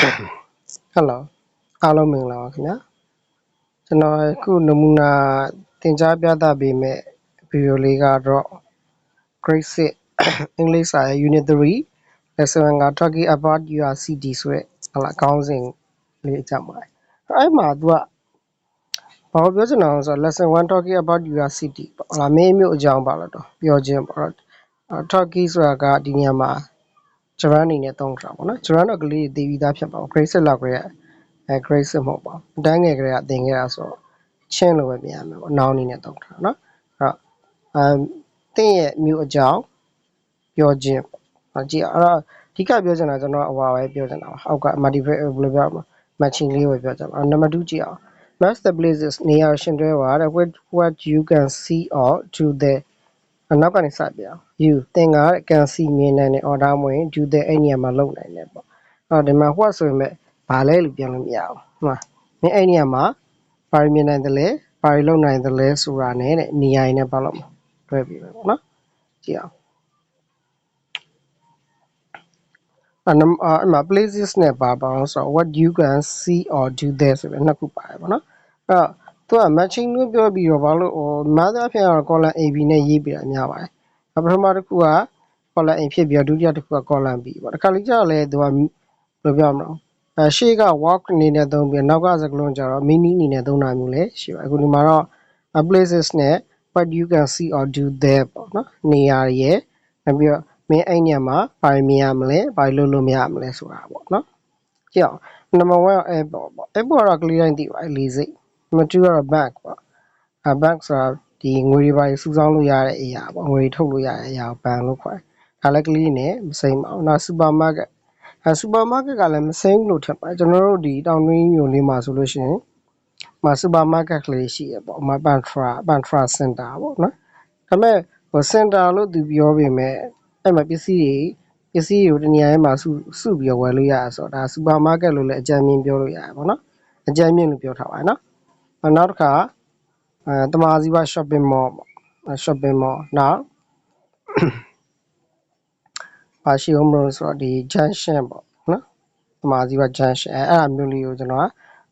Hello အားလုံးမင်္ဂလာပါခင်ဗျာကျွန်တော်အခုနမူနာသင်ကြားပြသပေးမယ့်ဗီဒီယိုလေးကတော့ Grade 6 English စာရဲ့ Unit 3 Lesson 1က Talking about your city ဆိုတဲ့ခေါင်းစဉ်လေးအကြောင်းပါတယ်အဲ့မှာသူကဘာပြောချင်တာလဲဆိုတော့ Lesson 1 Talking about your city ပေါ့မင်းမျိုးအကြောင်းပါလို့တော့ပြောခြင်းပေါ့ Talking ဆိုတာကဒီနေရာမှာဂျရန်အနေနဲ့သုံးတာပေါ့နော်ဂျရန်တော့ကလေးတွေသိပြီးသားဖြစ်ပါဘူး Grade 6လောက်ရဲ့grade 6မဟုတ်ပါဘူးတန်းငယ်ကလေးကသင်ခဲ့တာဆိုတော့ချင်းလိုပဲမြင်ရမယ်ပေါ့နောင်အနေနဲ့သုံးတာเนาะအဲ့တော့သင်ရဲ့မြို့အကြောင်းပြောခြင်းပေါ့ကြည့်အဲ့တော့အဓိကပြောချင်တာကျွန်တော်အဝါပဲပြောချင်တာပါအောက်က motivate ဘယ်လိုပြောမလဲ matching လေးပဲပြောချင်ပါနံပါတ်2ကြည့်အောင် match the places နေရာရှင်တွဲပါတဲ့ what you can see or do there နောက်ကနေစပြအောင် you သင်က can see မြင်နိုင်တယ် or ဒါမှမဟုတ် do there အဲ့နေရာမှာလုပ်နိုင်တယ်ပေါ့အဲ့တော့ဒီမှာ what ဆိုရင်ပဲဘာလဲလို့ပြန်လို့မရအောင်ဟုတ်လားမင်းအဲ့နေရာမှာဘာမြင်နိုင်တယ်လဲဘာလုပ်နိုင်တယ်လဲဆိုတာနဲ့နေရာရင်းနဲ့ဘာလို့တွဲပြီးပဲပေါ့နော်ကြည့်အောင်အဲ့မှာ places နဲ့ပါအောင်ဆိုတော့ what you can see or do there ဆိုပြီးနှစ်ခုပါတယ်ပေါ့နော်အဲ့တော့သူက matching လို့ပြောပြီးတော့ဘာလို့မားသားဖြစ်အောင် column AB နဲ့ရေးပြတာများပါတယ်ပထမတစ်ခုက column A ဖြစ်ပြီးတော့ဒုတိယတစ်ခုက column B ပေါ့တခါလေးကျတော့လေသူကဘယ်လိုပြောမလဲရှေ့က walk အနေနဲ့သုံးပြီးနောက်ကစကလုံးကျတော့ meaning အနေနဲ့သုံးတာမျိုးလဲရှိပါအခုဒီမှာတော့ places နဲ့ what you can see or do there ပေါ့နော်နေရာရဲ့နောက်ပြီးတော့မင်းအဲ့ညမှာဘာမြင်ရမလဲဘာလုပ်လို့မရမလဲဆိုတာပေါ့နော်ကြည့်အောင် number 1 airport ပေါ့ airport ကတော့ကလေးတိုင်းသိပါတယ်လေစိတ် number 2ကတော့ bank ပေါ့bank ဆိုတာဒီငွေတွေပါစုဆောင်းလို့ရတဲ့အရာပေါ့ငွေထုတ်လို့ရတဲ့အရာကို bank လို့ခေါ်တယ်ဒါလည်းကလေးနဲ့မစိမ့်ပါဘူးနောက် supermarket supermarket ကလည်းမစိမ့်ဘူးလို့ထင်ပါတယ်ကျွန်တော်တို့ဒီတောင်တွင်းမြို့လေးမှာဆိုလို့ရှိရင်supermarket ကလေးရှိရပေါ့Pantra Center ပေါ့နော်ဒါပေမဲ့center လို့သူပြောပေမဲ့အဲ့မှာပစ္စည်းတွေကိုတနေရာထဲမှာစုပြီးတော့ဝယ်လို့ရဆိုတော့ဒါ supermarket လို့လည်းအကြမ်းမြင်ပြောလို့ရတယ်ပေါ့နော်အကြမ်းမြင်လို့ပြောထားပါတယ်နော်နောက်တစ်ခါတမာစီပါ shopping mall ပေါ့ shopping mall နောက်ပါရှိအောင်မလို့ဆိုတော့ဒီ junction ပေါ့နော်တမာစီပါ junction အဲ့ဒါမျိုးလေးကိုကျွန်တော်က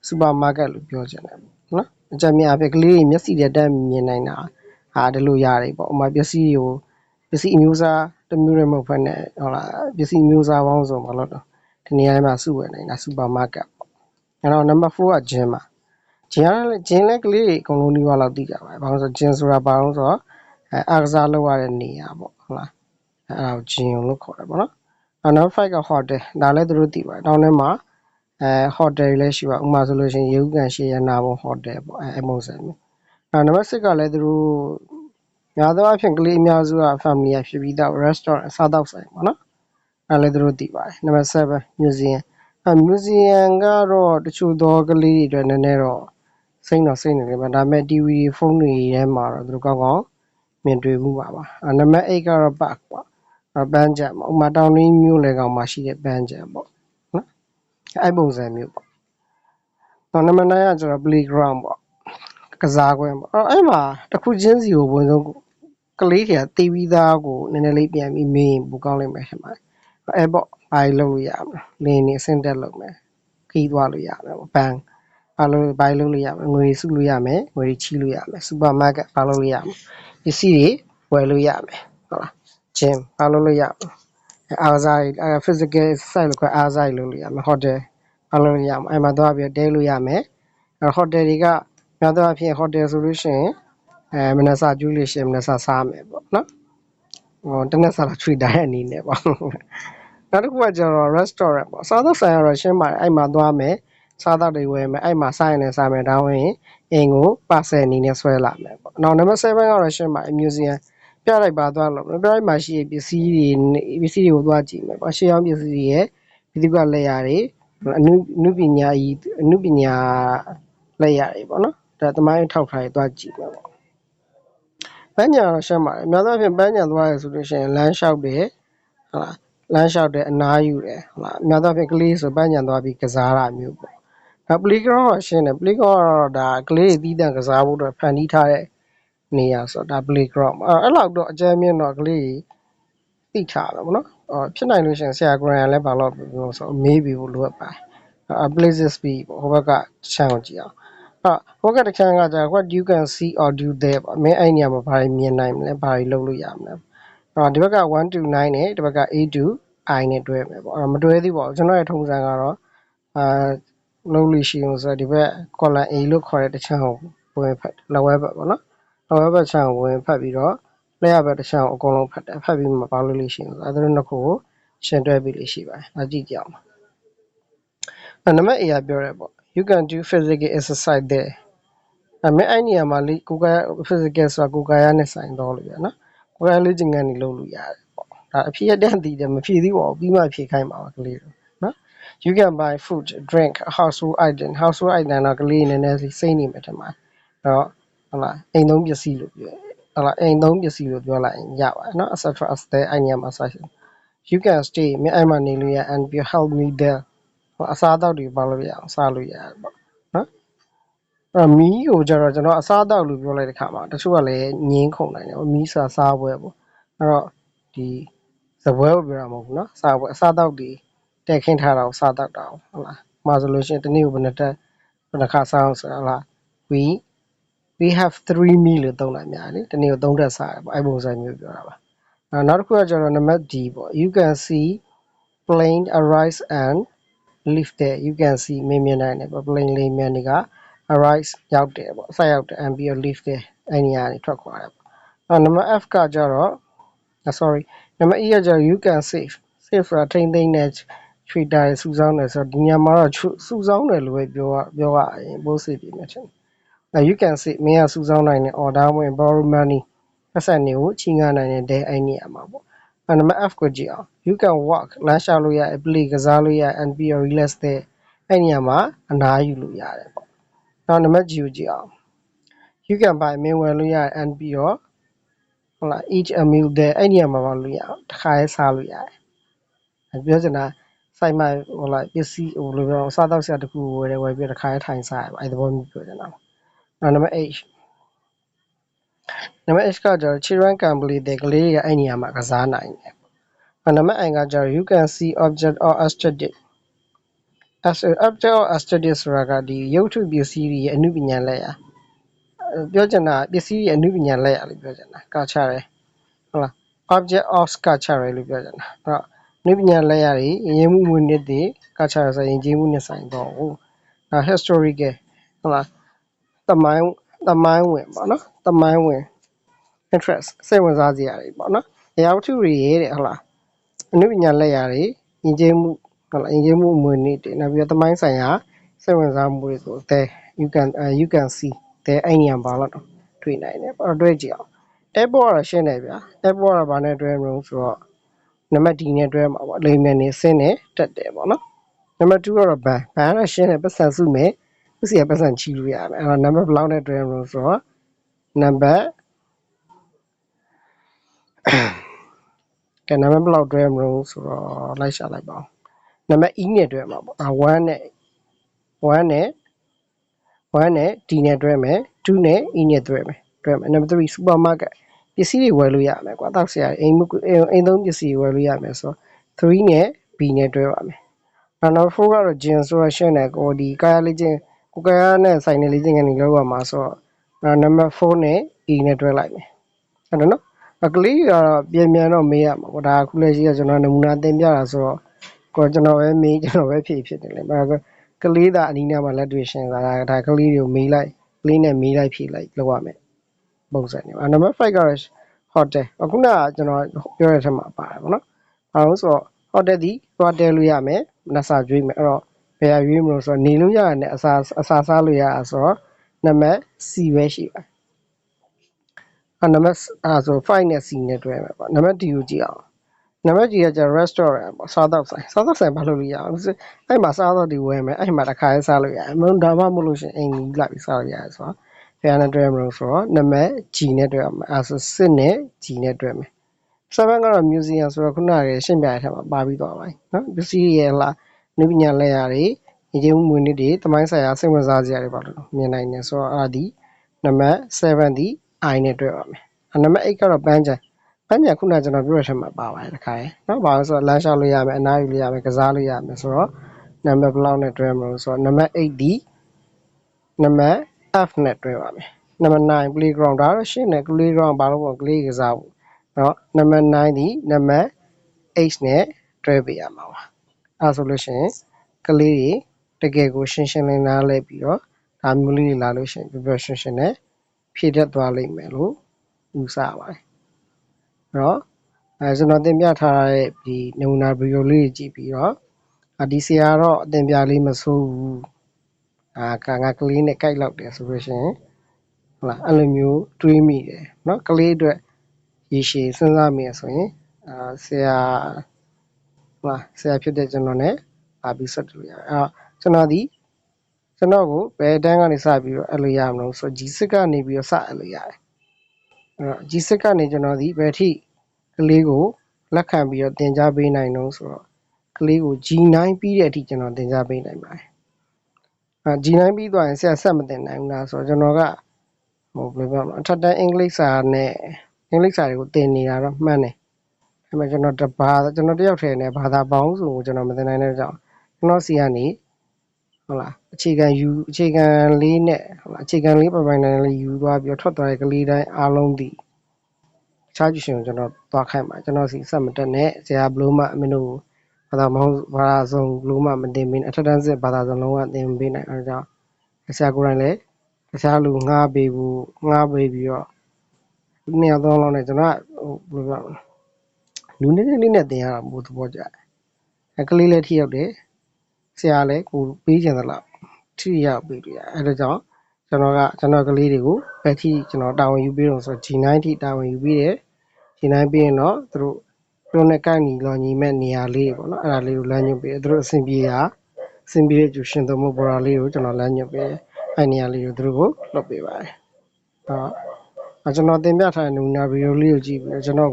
supermarket လို့ပြောချင်တယ်နော်အကြမ်းမြင်အဖြစ်ကလေးတွေမျက်စိနဲ့တက်မြင်နိုင်တာဒီလိုရတယ်ပေါ့ဥပမာပစ္စည်းအမျိုးအစားတစ်မျိုးတည်းမဟုတ်ဘဲနဲ့ဟုတ်လားပစ္စည်းအမျိုးအစားပေါင်းစုံမလို့တော့ဒီနေရာမှာစုဝယ်နိုင်တာ supermarket ပေါ့အဲ့တော့ number 4က gym ပါဂျင်းလည်းကလေးတွေအကုန်လုံးဒီဘက်လောက်သိကြပါတယ်။ဘာလို့ဆိုဂျင်းဆိုတာဘာလို့ဆိုတော့အားကစားလုပ်ရတဲ့နေရာပေါ့ဟုတ်လား။အဲ့ဒါကိုဂျင်းလို့ခေါ်တယ်ပေါ့နော်။နောက် 5 က hotel ဒါလည်းသူတို့သိပါတယ်။တောင်းထဲမှာhotel လည်းရှိပါဥပမာဆိုလို့ရှိရင်ရေဦးကန်ရှေ့ရနာဘုံ hotel ပေါ့အဲ့ပုံစံမျိုး။နံပါတ် 6ကလည်းသူတို့များသောအားဖြင့်ကလေးအများစုက family ဖြစ်ပြီးသား restaurant စားသောက်ဆိုင်ပေါ့နော်။အဲ့လည်းသူတို့သိပါတယ်။နံပါတ် 7 museum museum ကတော့တချို့သောကလေးတွေအတွက်နည်းနည်းတော့စိတ်နေတယ်ဗျဒါပေမဲ့ TV ဖုန်းတွေထဲမှာတော့သူတို့ကောင်းကောင်းမြင်တွေ့မှုပါနံပါတ် 8ကတော့ park ပေါ့ပန်းခြံပေါ့ဥမာတောင်ရင်းမြို့လေကောင်မှာရှိတဲ့ပန်းခြံပေါ့နော်အဲ့ပုံစံမျိုးပေါ့နောက်နံပါတ် 9ကကျတော့ playground ပေါ့ကစားကွင်းပေါ့အဲ့မှာတစ်ခုချင်းစီကိုဝင်ဆုံးကလေးတွေကတီးပြီးသားကိုနည်းနည်းလေးပြန်ပြီးမေးရင်ပိုကောင်းလိမ့်မယ်ထင်ပါတယ်အဲ့ပေါ့ဘာလုပ်လို့ရမလဲလင်းနေအဆင့်တက်လုပ်မယ်ခီးသွားလို့ရမယ်ပေါ့ဘန်ဘာလို့လို့ရမလဲငွေစုလို့ရမယ်ငွေချီးလို့ရမယ်စူပါမားကတ်ဘာလို့လို့ရမလဲပစ္စည်းတွေဝယ်လို့ရမယ်ဟုတ်လားဂျင်းဘာလို့လို့ရမလဲအားစား physical exercise လို့ခေါ်အားစားလို့ရမယ် hotel ဘာလို့လို့ရမလဲအဲ့မှာသွားပြီးတဲလို့ရမယ်hotel တွေကများသောအားဖြင့် hotel ဆိုလို့ရှိရင်မနက်စာကျွေးလို့ရှိရင်မနက်စာစားမယ်ပေါ့နော်တနက်စာချွေတိုင်းအနေနဲ့ပေါ့နောက်တစ်ခုကကျတော့ restaurant ပေါ့စားသောက်ဆိုင်ကတော့ရှင်းပါတယ်အဲ့မှာသွားမယ်စားသောက်တွေဝယ်မယ်အဲ့မှာစားရင်လည်းစားမယ်ဒါဝင်အိမ်ကို parcel အနေနဲ့ဆွဲလာမယ်ပေါ့နောက် number 7ကတော့ရှင်းပါတယ် museum ပြလိုက်ပါသွားလို့ပြလိုက်မှာရှိတဲ့ပစ္စည်းတွေကိုသွားကြည့်မယ်ပေါ့ရှေးဟောင်းပစ္စည်းတွေရဲ့ဒီကလက်ရာတွေအနုပညာလက်ရာတွေပေါ့နော်ဒါသမိုင်းထောက်ထားတွေသွားကြည့်မယ်ပေါ့ပန်းညံတော့ရှင်းပါတယ်အများသောအားဖြင့်ပန်းညံသွားရဆိုလို့ရှိရင်လမ်းလျှောက်တယ်ဟုတ်လားလမ်းလျှောက်တယ်အနားယူတယ်ဟုတ်လားအများသောအားဖြင့်ကလေးဆိုပန်းညံသွားပြီးကစားတာမျိုးပေါ့ဒါ playground ကရှင်းတယ် playground ကတော့ဒါကလေးတွေတီးတန့်ကစားဖို့အတွက်ဖန်တီးထားတဲ့နေရာဆိုတော့ဒါ playground အဲ့လောက်တော့အကြမ်းမြင့်တော့ကလေးသိထားတယ်ပေါ့နော်ဖြစ်နိုင်လို့ရှိရင်ဆရာကိုယ်တိုင်လည်းဘာလို့ပြောဆိုမေးပြီးဖို့လိုအပ်ပါတယ် places ပြီးပေါ့ဟိုဘက်ကချမ်းကိုကြည့်အောင်ဟိုဘက်ကတစ်ချမ်းကကြာ what you can see or do there ပေါ့မင်းအဲ့နေရာမှာဘာတွေမြင်နိုင်မလဲဘာတွေလုပ်လို့ရမလဲဒီဘက်က1 to 9နဲ့ဒီဘက်က8 to I နဲ့တွဲမယ်ပေါ့မတွဲသေးပါဘူးကျွန်တော်ရဲ့ထုံးစံကတော့လုံးလို့ရှိအောင်ဆိုတော့ဒီဘက် column A လို့ခေါ်တဲ့တစ်ချမ်းကိုဝင်ဖတ်လက်ဝဲဘက်ပေါ့နော်လက်ဝဲဘက်ချမ်းကိုဝင်ဖတ်ပြီးတော့လက်ရဘက်တစ်ချမ်းကိုအကုန်လုံးဖတ်တယ်ဖတ်ပြီးမှပေါင်းလို့ရှိအောင်ဆိုတော့အဲ့ဒါနှစ်ခုကိုရှင်းတွဲပြီးလို့ရှိပါတယ်ကြည့်ကြအောင်နံပါတ် A ကပြောရဲပေါ့ you can do physical exercise there မင်းအဲ့နေရာမှာလေကိုယ်က physical ဆိုတာကိုယ်ကာယနဲ့ဆိုင်တော့လို့ရနော်ကိုယ်ကာယလေ့ကျင့်ခန်းတွေလုပ်လို့ရတယ်ပေါ့ဒါအဖြစ်ရတဲ့တည်တယ်မဖြည့်သေးပါဘူးပြီးမှဖြည့်ခိုင်းပါပါကလေးတို့နော် you can buy food drink household item household item တော့ကလေးနည်းနည်းစိတ်နေမှာထင်ပါတယ်အဲ့တော့ဟုတ်လားအိမ်သုံးပစ္စည်းလို့ပြောဟုတ်လားအိမ်သုံးပစ္စည်းလို့ပြောလိုက်ရင်ရပါတယ်နော် etc as there အဲ့နေရာမှာဆိုင် you can stay မင်းအဲ့မှာနေလို့ရ and you help me there အစားအသောက်တွေပါလို့ရအောင်စားလို့ရတယ်ပေါ့နော်မီးကိုကြတော့ကျွန်တော်အစားအသောက်လို့ပြောလိုက်တဲ့ခါမှာတချို့ကလည်းငင်းခုန်နိုင်တယ်မီးစားပွဲပေါ့အဲ့တော့ဒီစပွဲကိုပြောတာမဟုတ်ဘူးနော်စားပွဲအစားအသောက်တွေတက်ခင်းထားတာကိုစားတတ်တာဟုတ်လားမှာဆိုလို့ရှိရင်တနေ့ကိုဘယ်နှစ်ခါစားအောင်ဆိုတော့လား we have 3 meal လို့သုံးလိုက်များလေတနေ့ကို3တက်စားတယ်ပေါ့အဲ့ပုံစံမျိုးပြောတာပါနောက်တစ်ခုကကျတော့နံပါတ် D ပေါ့ you can see plane arise and leave there you can see မြင်နိုင်တယ်ပေါ့ plane လေးမြန်တွေက arise ရောက်တယ်ပေါ့ဆက်ရောက်တယ် and be leave there အဲ့နေရာနေထွက်ခွာတယ်ပေါ့နံပါတ် F ကကျတော့ sorry နံပါတ် E ကကျတော့ you can save ဆိုတာထိမ့်သိမ့်နဲ့ချွေတာစုဆောင်းတယ်ဆိုတော့ဒီညမှာတော့စုဆောင်းတယ်လို့ပဲပြောရရင်ပိုးစီပြီမယ်ချင်းyou can save မင်းကစုဆောင်းနိုင်တယ် order ဝင် borrow money ပတ်စံတွေကိုချီးငှားနိုင်တဲ့အဲ့နေရာမှာပေါ့နံပါတ် F ကိုကြည့်အောင် you can walk လမ်းလျှောက်လို့ရတယ် play ကစားလို့ရ and be relax there အဲ့နေရာမှာအနားယူလို့ရတယ်ပေါ့နောက်နံပါတ် G ကိုကြည့်အောင် you can buy မင်းဝယ်လို့ရတယ် and be ဟုတ်လား eat a meal there အဲ့နေရာမှာပါလို့ရအောင်တစ်ခါရဲစားလို့ရတယ်ပြောချင်တာစိုက်မှဟုတ်လားပစ္စည်းဟိုလိုပြောစားတော့ဆရာတခုဝယ်ပြီးတစ်ခါရဲထိုင်စားရပါအဲ့သဘောမျိုးပြောချင်တာနံပါတ် H နံပါတ် H ကကျတော့ children can play there ကလေးတွေကအဲ့နေရာမှာကစားနိုင်တယ်နံပါတ် I ကကျတော့ you can see object or aesthetic object or aesthetic ဆိုတာကဒီရုပ်ထုပစ္စည်းတွေရဲ့အနုပညာလက်ရာပြောချင်တာပစ္စည်းရဲ့အနုပညာလက်ရာလို့ပြောချင်တာကချရဲဟုတ်လား object of sculpture လို့ပြောချင်တာအဲ့တော့အနုပညာလက်ရာတွေရင်းမှုမွေးနှစ်တွေကချရဆိုရင်ကျေးမှုနဲ့ဆိုင်တော့ဟုတ် historical ဟုတ်လားသမိုင်းဝင်ပေါ့နော်သမိုင်းဝင် interest စိတ်ဝင်စားစရာတွေပေါ့နော်အရာဝတ္ထုတွေရဲ့တဲ့ဟုတ်လားအနုပညာလက်ရာတွေယဉ်ကျေးမှုဟုတ်လားယဉ်ကျေးမှုအမွေအနှစ်တွေနောက်ပြီးတော့သမိုင်းဆိုင်ရာစိတ်ဝင်စားမှုတွေကို there you can see there အဲ့နေရာပါတော့တွေ့နိုင်တယ်ပေါ့တွေ့ကြည့်အောင် airport ကတော့ရှင်းတယ်ဗျာ airport ကဘာနဲ့တွဲမလို့ဆိုတော့နံပါတ် D နဲ့တွဲမှာပေါ့လေမြန်နေဆင်းနေတက်တယ်ပေါ့နော်နံပါတ်2ကတော့ဘန်ကတော့ရှင်းတယ်ပတ်စံစုမယ်သူစီကပတ်စံချီလို့ရမယ်အဲ့တော့နံပါတ်ဘယ်လောက်နဲ့တွဲမလို့ဆိုတော့နံပါတ်ကဲနံပါတ်ဘယ်လောက်တွဲမလို့ဆိုတော့လိုက်ရှာလိုက်ပါဦးနံပါတ် E နဲ့တွဲမှာပေါ့1နဲ့ D နဲ့တွဲမယ်2နဲ့ E နဲ့တွဲမယ်နံပါတ်3 supermarket ပစ္စည်းတွေဝယ်လို့ရမယ်ကွာတောက်ဆရာအိမ်သုံးပစ္စည်းဝယ်လို့ရမယ်ဆိုတော့3နဲ့ B နဲ့တွဲပါမယ်နံပါတ်4ကတော့ gym ဆိုတော့ရှင်းတယ်ကိုဒီကာယလေ့ကျင့်ကိုကာယနဲ့ဆိုင်တဲ့လေ့ကျင့်ခန်းတွေလောက်ရမှာဆိုတော့နံပါတ်4နဲ့ E နဲ့တွဲလိုက်မယ်ဟုတ်တယ်နော်ကလေးကတော့ပြန်တော့မေးရမှာပေါ့ဒါအခုလက်ရှိကကျွန်တော်နမူနာတင်ပြတာဆိုတော့ကိုကျွန်တော်ပဲမေးကျွန်တော်ပဲဖြေဖြစ်တယ်လေကလေးသာအနီးနားမှာလက်တွေ့ရှင်းတာဒါကလေးတွေကိုမေးလိုက်ကလေးနဲ့မေးလိုက်ဖြေလိုက်လောက်ရမယ်ပုံစံနေနံပါတ်5ကတော့ hotel အခုနကကျွန်တော်ပြောတဲ့အထက်မှာပါတယ်ပေါ့နော်ဘာလို့ဆိုတော့ hotel ဒီသွားတဲလို့ရမယ်နတ်စာကျွေးမယ်အဲ့တော့ဘယ်ဟာရွေးမလို့ဆိုတော့နေလို့ရတယ်နဲ့အစာစားလို့ရတာဆိုတော့နံပါတ် C ပဲရှိပါနံပါတ်ဆို5နဲ့ C နဲ့တွဲမယ်ပေါ့နံပါတ် D ကိုကြည့်အောင်နံပါတ် G ကကျ restaurant ပေါ့စားတော့ဆိုင်ဘာလို့လို့ရအောင်အဲ့မှာစားတော့ဒီဝယ်မယ်အဲ့မှာတစ်ခါရဲစားလို့ရတယ်မလို့ဒါမှမဟုတ်လို့ရှင်အိမ်ကြီးလာပြီးစားလို့ရတယ်ဆိုတော့ဘယ်နဲ့တွဲမလို့ဆိုတော့နံပါတ် G နဲ့တွဲအောင်အဲ့ဆို6နဲ့ G နဲ့တွဲမယ်7ကတော့ museum ဆိုတော့ခုနကရှင်းပြတဲ့ထက်မှာပါပြီးသွားပါပြီနော်ပစ္စည်းရဲ့လားနည်းပညာလက်ရာတွေညီချင်းမှုမွေးနေ့တွေသမိုင်းဆိုင်ရာစိတ်ဝင်စားစရာတွေပါလို့မြင်နိုင်တယ်ဆိုတော့အဲ့ဒီနံပါတ်7ဒီ I နဲ့တွဲပါမယ်နံပါတ်8ကတော့ပန်းချံခုနကကျွန်တော်ပြောတဲ့အထက်မှာပါပါတယ်တခါရယ်နော်ဘာလို့ဆိုတော့လမ်းလျှောက်လို့ရမယ်အနားယူလို့ရမယ်ကစားလို့ရမယ်ဆိုတော့ နံပါတ်ဘယ်လောက်နဲ့တွဲမလို့ဆိုတော့နံပါတ်8ဒီနံပါတ် F နဲ့တွဲပါမယ်နံပါတ်9 playground ဒါတော့ရှင်းတယ် playground ဘာလို့ပေါ့ကလေးကစားဖို့เนาะနံပါတ်9ဒီနံပါတ်8နဲ့တွဲပေးရမှာပါအဲဆိုလို့ရှိရင်ကလေးတွေတကယ်ကိုရှင်းရှင်းလင်းနားလဲပြီးတော့ဒါမျိုးလေးတွေလာလို့ရှိရင်ပျော်ပျော်ရွှင်ရွှင်နဲ့ဖြည့်တတ်သွားလိမ့်မယ်လို့ယူဆပါတယ်เนาะကျွန်တော်တင်ပြထားတဲ့ဒီနမူနာဗီဒီယိုလေးတွေကြည့်ပြီးတော့ဒီဆရာတော့အတင်ပြလေးမဆိုးဘူးငါကလေးနဲ့ကြိုက်လောက်တယ်ဆိုလို့ရှိရင်ဟုတ်လားအဲ့လိုမျိုးတွေးမိတယ်เนาะကလေးအတွက်ရေရှည်စဉ်းစားမိရဆိုရင်ဆရာဟုတ်လားဆရာဖြစ်တဲ့ကျွန်တော် ਨੇ ပါပြီးဆက်လို့ရတယ်အဲ့တော့ကျွန်တော်ကိုဘယ်တန်းကနေစပြီးတော့အဲ့လိုရမလို့ဆို G6 ကနေပြီးတော့စအဲ့လိုရတယ်အဲ့တော့ G6 ကနေကျွန်တော်ဒီဘယ်ထိကလေးကိုလက်ခံပြီးတော့သင်ကြားပေးနိုင်တော့ဆိုတော့ကလေးကို G9 ပြီးတဲ့အထိကျွန်တော်သင်ကြားပေးနိုင်ပါတယ်G9 ပြီးသွားရင်ဆရာဆက်မသင်နိုင်ဘူးလားဆိုတော့ကျွန်တော်ကဘယ်လိုပြောမလဲအထက်တန်းအင်္ဂလိပ်စာနဲ့အင်္ဂလိပ်စာတွေကိုသင်နေတာတော့မှန်တယ်ဒါပေမဲ့ကျွန်တော်တယောက်ထဲနဲ့ဘာသာပေါင်းစုံကိုကျွန်တော်မသင်နိုင်တဲ့ကြောင့်ကျွန်တော်စီကနေဟုတ်လားအခြေခံလေးနဲ့ဟုတ်လားအခြေခံလေးပိုင်လေးယူသွားပြီးတော့ထွက်သွားတဲ့ကလေးတိုင်းအားလုံးဒီတခြားကျူရှင်ကိုကျွန်တော်သွားခိုင်းပါကျွန်တော်စီဆက်မတက်နဲ့ဆရာဘလို့မှမင်းတို့ဘာသာစုံဘလို့မှမသင်ပေးအထက်တန်းစစ်ဘာသာစုံလုံးဝသင်ပေးနိုင်အဲဒါကြောင့်ဆရာကိုယ်တိုင်လည်းတခြားလူငှားပေးပြီးတော့နှစ်ယောက်သုံးလောက်နဲ့ကျွန်တော်ကဘယ်လိုပြောလူနည်းနည်းလေးနဲ့သင်ရတာမို့သဘောကျတယ်ကလေးလည်းထိရောက်တယ်ဆရာလည်းကိုပေးချင်သလားထိရောက်ပေးတယ်အဲဒါကြောင့်ကျွန်တော်ကလေးတွေကိုဘယ်ထိကျွန်တော်တာဝန်ယူပေးတော့ဆို G9 ထိတာဝန်ယူပေးတယ် G9 ပြီးရင်တော့သူတို့နဲ့ကိုက်ညီလောညီမဲ့နေရာလေးတွေပေါ့နော်အဲ့ဒါလေးကိုလမ်းညွှန်ပေးတယ်သူတို့အဆင်ပြေတဲ့ကျူရှင်သမုတ်ဘော်ရာလေးကိုကျွန်တော်လမ်းညွှန်ပေးတယ်အဲ့နေရာလေးကိုသူတို့ကိုလွှတ်ပေးပါတယ်ကျွန်တော်တင်ပြထားတဲ့နမူနာဗီဒီယိုလေးကိုကြည့်ပြီးတော့ကျွန်တော်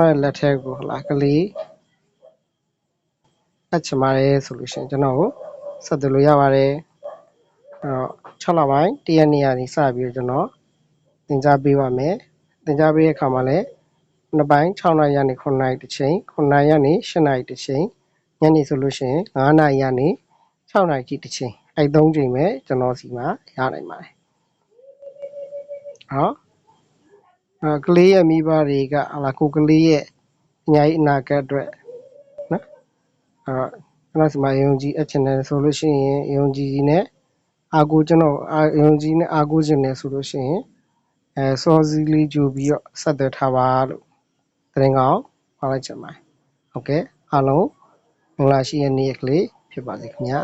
ရဲ့လက်ထဲကိုဟလာကလေးအချင်ပါတယ်ဆိုလို့ရှိရင်ကျွန်တော်ကိုဆက်သွယ်လို့ရပါတယ်6လပိုင်း1ရက်နေ့ကနေစပြီးတော့ကျွန်တော်သင်ကြားပေးပါမယ်သင်ကြားပေးတဲ့အခါမှာလည်းနှစ်ပိုင်း6နာရီကနေ9နာရီတစ်ချိန်9နာရီကနေ10နာရီတစ်ချိန်ညနေဆိုလို့ရှိရင်9နာရီကနေ6နာရီထိတစ်ချိန်အဲ့3ချိန်ပဲကျွန်တော်စီမှာရနိုင်ပါတယ်ကလေးရဲ့မိဘတွေကကိုကလေးရဲ့အညာကြီးအနာဂတ်အတွက်နော်ကျွန်တော်စီမှာယုံကြည်အချင်တယ်ဆိုလို့ရှိရင်ယုံကြည်နဲ့ကျွန်တော်ယုံကြည်နဲ့အားကိုးခြင်းနဲ့ဆိုလို့ရှိရင်စောစီးလေးကြိုပြီးတော့ဆက်သွယ်ထားပါလို့သတင်းကောင်းပါလိုက်ချင်ပါတယ်ဟုတ်ကဲ့အားလုံးမင်္ဂလာရှိတဲ့နေ့ကလေးဖြစ်ပါစေခင်ဗျာ